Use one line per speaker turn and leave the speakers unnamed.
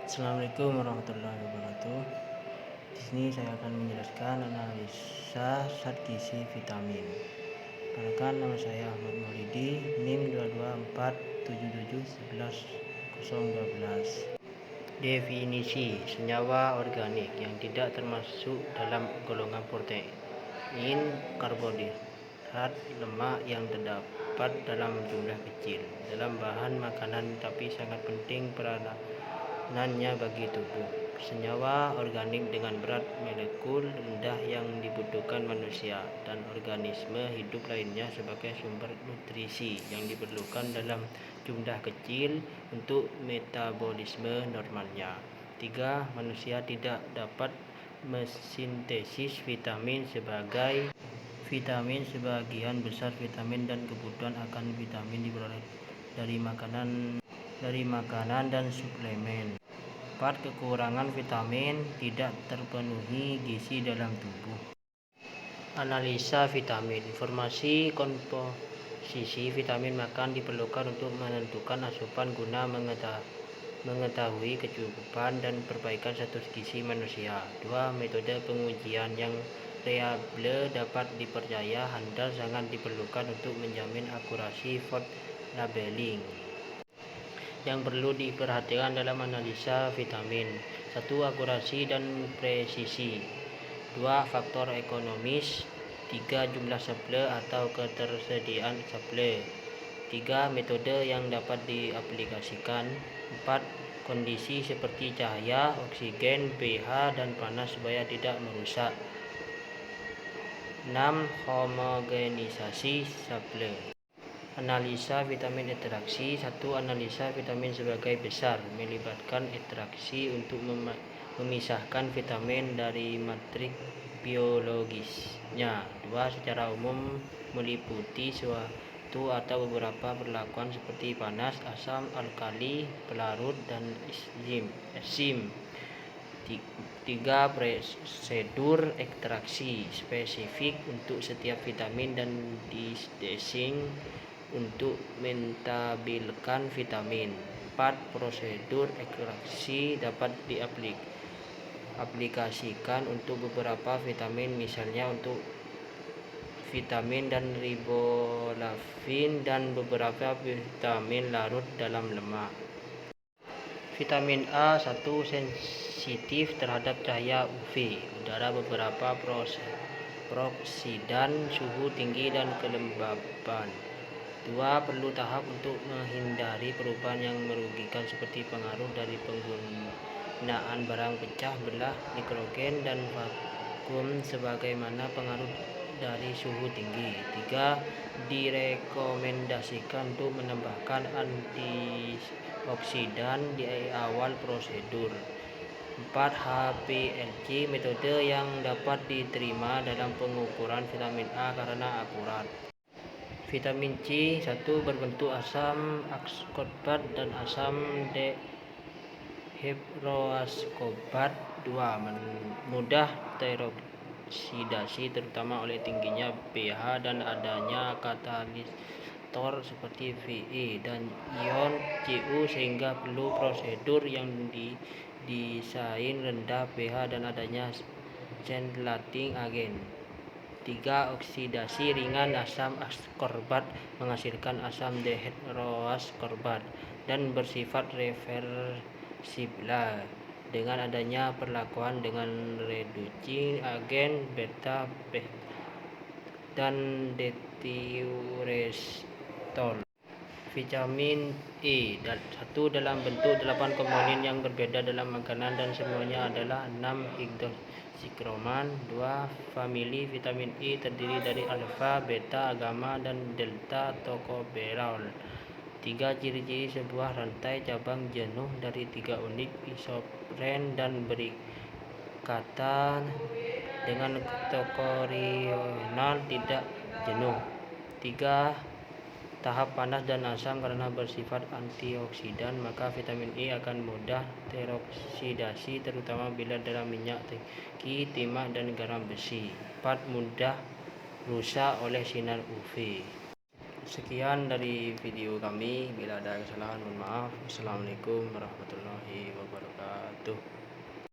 Assalamualaikum warahmatullahi wabarakatuh. Di sini saya akan menjelaskan analisa zat gizi vitamin. Perkenalkan, nama saya Ahmad Maulidi, NIM 22477110012. Definisi senyawa organik yang tidak termasuk dalam golongan protein, karbohidrat, lemak yang terdapat dalam jumlah kecil dalam bahan makanan tapi sangat penting peranannya bagi tubuh. Senyawa organik dengan berat molekul rendah yang dibutuhkan manusia dan organisme hidup lainnya sebagai sumber nutrisi yang diperlukan dalam jumlah kecil untuk metabolisme normalnya. 3. Manusia tidak dapat mesintesis vitamin. Sebagian besar vitamin dan kebutuhan akan vitamin diperoleh dari makanan dan suplemen. 4. Kekurangan vitamin tidak terpenuhi gizi dalam tubuh. Analisa vitamin. Informasi komposisi vitamin makan diperlukan untuk menentukan asupan guna mengetahui kecukupan dan perbaikan status gizi manusia. 2. Metode pengujian yang reliable dapat dipercaya handal sangat diperlukan untuk menjamin akurasi food labeling. Yang perlu diperhatikan dalam analisa vitamin: 1. Akurasi dan presisi. 2. Faktor ekonomis. 3. Jumlah sampel atau ketersediaan sampel. 3. Metode yang dapat diaplikasikan. 4. Kondisi seperti cahaya, oksigen, pH, dan panas supaya tidak merusak. 6. Homogenisasi sampel. Analisa vitamin interaksi. 1. Analisa vitamin sebagai besar melibatkan interaksi untuk memisahkan vitamin dari matriks biologisnya. 2. Secara umum meliputi suatu atau beberapa perlakuan seperti panas, asam, alkali, pelarut, dan enzim. 3. Prosedur ekstraksi spesifik untuk setiap vitamin dan didesain untuk menstabilkan vitamin. 4. Prosedur ekstraksi dapat diaplikasikan untuk beberapa vitamin, misalnya untuk vitamin dan riboflavin dan beberapa vitamin larut dalam lemak. Vitamin A. 1. Sensitif terhadap cahaya UV, udara, beberapa peroksidan, suhu tinggi, dan kelembaban. 2. Perlu tahap untuk menghindari perubahan yang merugikan seperti pengaruh dari penggunaan barang pecah belah, nitrogen, dan vakum, sebagaimana pengaruh dari suhu tinggi. 3. Direkomendasikan untuk menambahkan antioksidan di awal prosedur. 4. HPLC, metode yang dapat diterima dalam pengukuran vitamin A karena akurat. Vitamin C. 1. Berbentuk asam ascorbat dan asam dihidroascorbat. 2. Mudah teroksidasi terutama oleh tingginya pH dan adanya katalisator seperti Fe dan ion Cu, sehingga perlu prosedur yang didesain rendah pH dan adanya chelating agent. 3. Oksidasi ringan. Asam ascorbat menghasilkan asam dihidroascorbat dan bersifat reversibel dengan adanya perlakuan dengan reducing agent, beta dan diuretal. Vitamin E. 1. Dalam bentuk 8 komponen yang berbeda dalam makanan dan semuanya adalah 6-hidroksichroman. 2. Famili vitamin E terdiri dari alfa, beta, gamma, dan delta tokoferol. 3. Ciri-ciri sebuah rantai cabang jenuh dari 3 unit isoprene dan berikatan dengan tokoferol tidak jenuh. 3. Tahap panas dan asam. Karena bersifat antioksidan, maka vitamin E akan mudah teroksidasi, terutama bila dalam minyak tinggi, timah, dan garam besi. 4. Mudah rusak oleh sinar UV. Sekian dari video kami. Bila ada kesalahan, mohon maaf. Assalamualaikum warahmatullahi wabarakatuh. gitu.